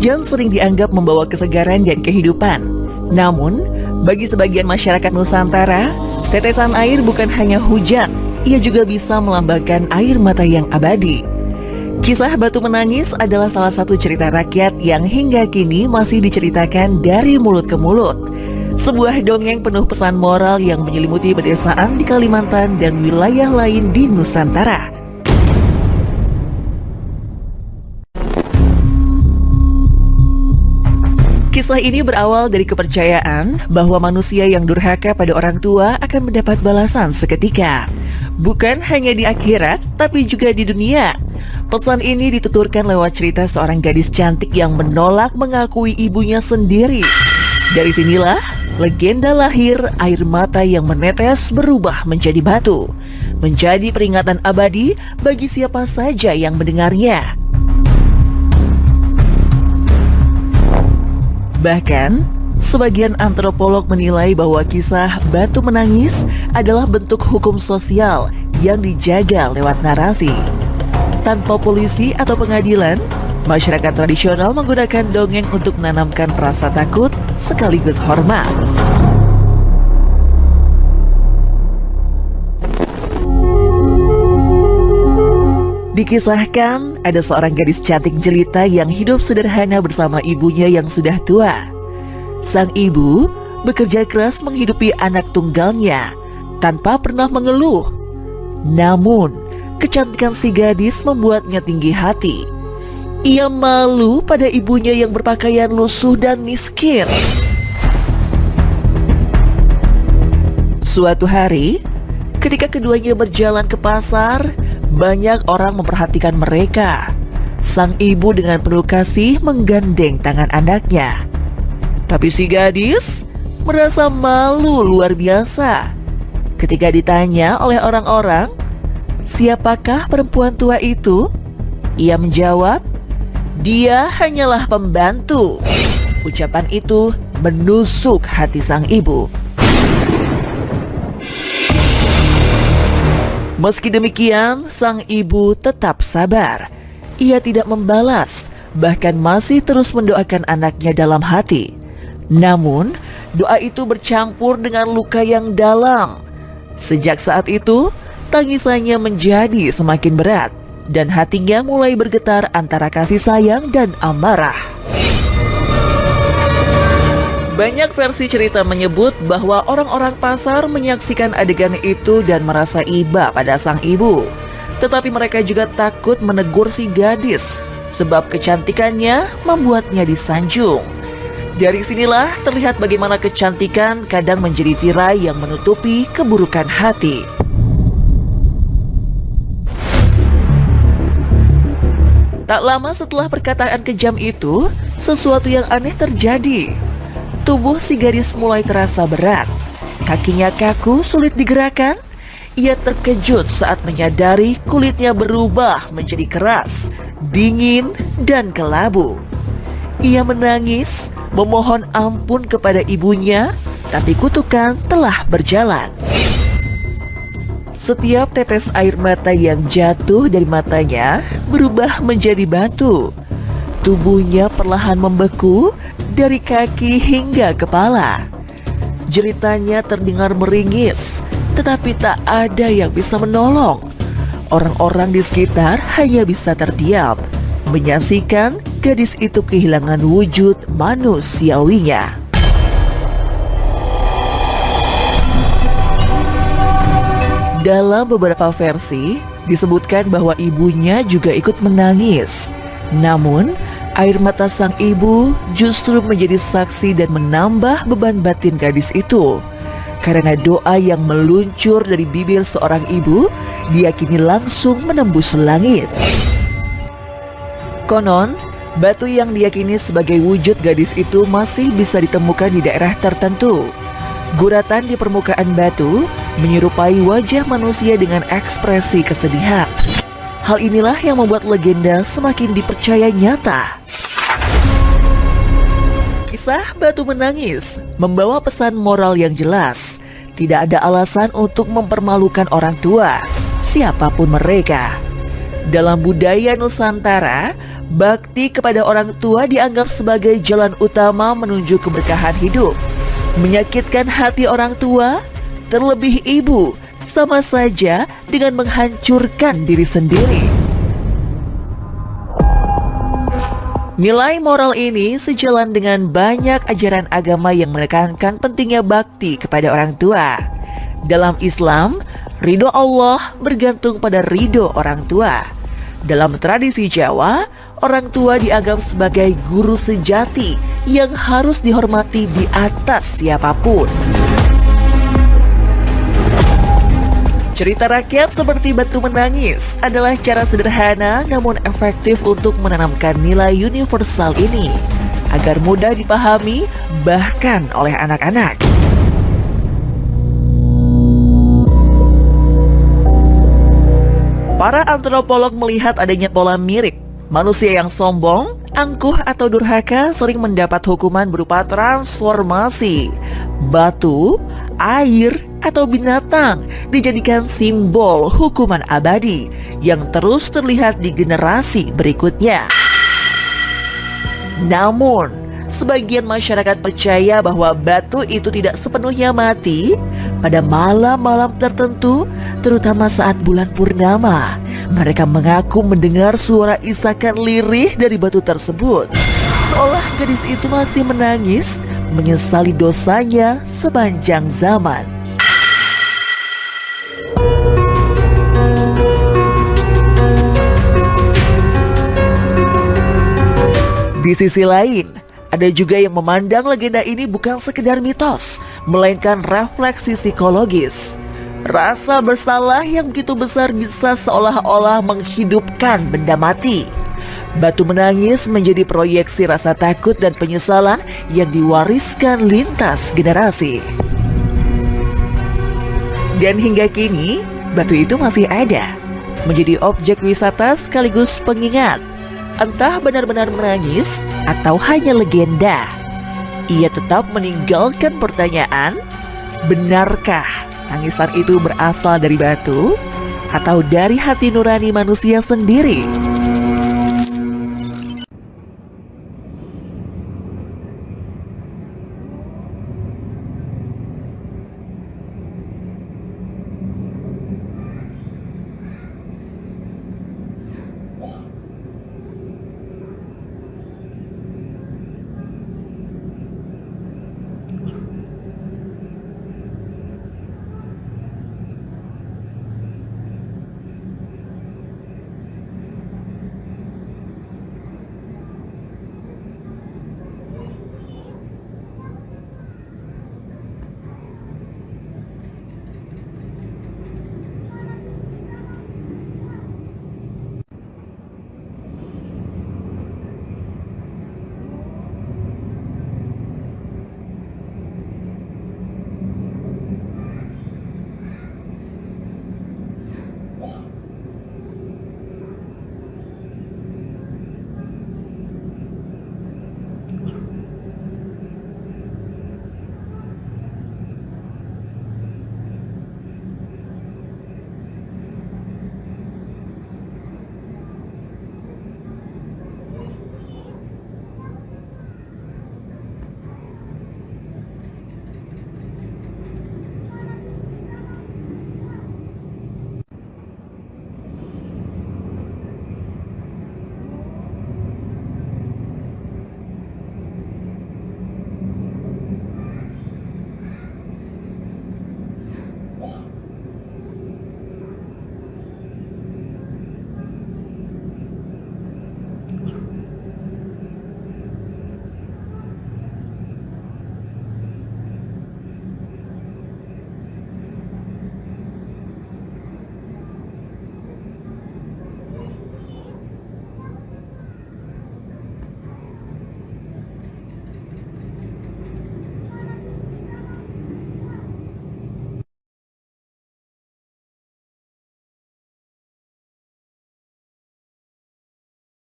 Hujan sering dianggap membawa kesegaran dan kehidupan. Namun, bagi sebagian masyarakat Nusantara, tetesan air bukan hanya hujan, ia juga bisa melambangkan air mata yang abadi. Kisah Batu Menangis adalah salah satu cerita rakyat yang hingga kini masih diceritakan dari mulut ke mulut. Sebuah dongeng penuh pesan moral yang menyelimuti pedesaan di Kalimantan dan wilayah lain di Nusantara. Kisah ini berawal dari kepercayaan bahwa manusia yang durhaka pada orang tua akan mendapat balasan seketika. Bukan hanya di akhirat, tapi juga di dunia. Pesan ini dituturkan lewat cerita seorang gadis cantik yang menolak mengakui ibunya sendiri. Dari sinilah, legenda lahir air mata yang menetes berubah menjadi batu. Menjadi peringatan abadi bagi siapa saja yang mendengarnya. Bahkan, sebagian antropolog menilai bahwa kisah Batu Menangis adalah bentuk hukum sosial yang dijaga lewat narasi. Tanpa polisi atau pengadilan, masyarakat tradisional menggunakan dongeng untuk menanamkan rasa takut sekaligus hormat. Dikisahkan, ada seorang gadis cantik jelita yang hidup sederhana bersama ibunya yang sudah tua. Sang ibu bekerja keras menghidupi anak tunggalnya tanpa pernah mengeluh. Namun, kecantikan si gadis membuatnya tinggi hati. Ia malu pada ibunya yang berpakaian lusuh dan miskin. Suatu hari, ketika keduanya berjalan ke pasar, banyak orang memperhatikan mereka. Sang ibu dengan penuh kasih menggandeng tangan anaknya. Tapi si gadis merasa malu luar biasa. Ketika ditanya oleh orang-orang, siapakah perempuan tua itu? Ia menjawab, dia hanyalah pembantu. Ucapan itu menusuk hati sang ibu. Meski demikian, sang ibu tetap sabar. Ia tidak membalas, bahkan masih terus mendoakan anaknya dalam hati. Namun, doa itu bercampur dengan luka yang dalam. Sejak saat itu, tangisannya menjadi semakin berat, dan hatinya mulai bergetar antara kasih sayang dan amarah. Banyak versi cerita menyebut bahwa orang-orang pasar menyaksikan adegan itu dan merasa iba pada sang ibu. Tetapi mereka juga takut menegur si gadis, sebab kecantikannya membuatnya disanjung. Dari sinilah terlihat bagaimana kecantikan kadang menjadi tirai yang menutupi keburukan hati. Tak lama setelah perkataan kejam itu, sesuatu yang aneh terjadi. Tubuh si gadis mulai terasa berat. Kakinya kaku, sulit digerakkan. Ia terkejut saat menyadari kulitnya berubah menjadi keras, dingin, dan kelabu. Ia menangis, memohon ampun kepada ibunya, tapi kutukan telah berjalan. Setiap tetes air mata yang jatuh dari matanya berubah menjadi batu. Tubuhnya perlahan membeku dari kaki hingga kepala. Jeritanya terdengar meringis, tetapi tak ada yang bisa menolong. Orang-orang di sekitar hanya bisa terdiam, menyaksikan gadis itu kehilangan wujud manusiawinya. Dalam beberapa versi, disebutkan bahwa ibunya juga ikut menangis. Namun, air mata sang ibu justru menjadi saksi dan menambah beban batin gadis itu. Karena doa yang meluncur dari bibir seorang ibu diyakini langsung menembus langit. Konon, batu yang diyakini sebagai wujud gadis itu masih bisa ditemukan di daerah tertentu. Guratan di permukaan batu menyerupai wajah manusia dengan ekspresi kesedihan. Hal inilah yang membuat legenda semakin dipercaya nyata. Kisah Batu Menangis membawa pesan moral yang jelas. Tidak ada alasan untuk mempermalukan orang tua, siapapun mereka. Dalam budaya Nusantara, Bakti kepada orang tua dianggap sebagai jalan utama menuju keberkahan hidup. Menyakitkan hati orang tua, terlebih ibu, sama saja dengan menghancurkan diri sendiri. Nilai moral ini sejalan dengan banyak ajaran agama yang menekankan pentingnya bakti kepada orang tua. Dalam Islam, ridho Allah bergantung pada ridho orang tua. Dalam tradisi Jawa, orang tua dianggap sebagai guru sejati yang harus dihormati di atas siapapun. Cerita rakyat seperti Batu Menangis adalah cara sederhana namun efektif untuk menanamkan nilai universal ini agar mudah dipahami bahkan oleh anak-anak. Para antropolog melihat adanya pola mirip. Manusia yang sombong, angkuh atau durhaka sering mendapat hukuman berupa transformasi. Batu, air, atau binatang dijadikan simbol hukuman abadi yang terus terlihat di generasi berikutnya. Namun, sebagian masyarakat percaya bahwa batu itu tidak sepenuhnya mati. Pada malam-malam tertentu, terutama saat bulan purnama, mereka mengaku mendengar suara isakan lirih dari batu tersebut. Seolah gadis itu masih menangis, menyesali dosanya sepanjang zaman. Di sisi lain, ada juga yang memandang legenda ini bukan sekedar mitos, melainkan refleksi psikologis. Rasa bersalah yang begitu besar bisa seolah-olah menghidupkan benda mati. Batu Menangis menjadi proyeksi rasa takut dan penyesalan yang diwariskan lintas generasi. Dan hingga kini, batu itu masih ada, menjadi objek wisata sekaligus pengingat. Entah benar-benar menangis atau hanya legenda, ia tetap meninggalkan pertanyaan, benarkah tangisan itu berasal dari batu atau dari hati nurani manusia sendiri?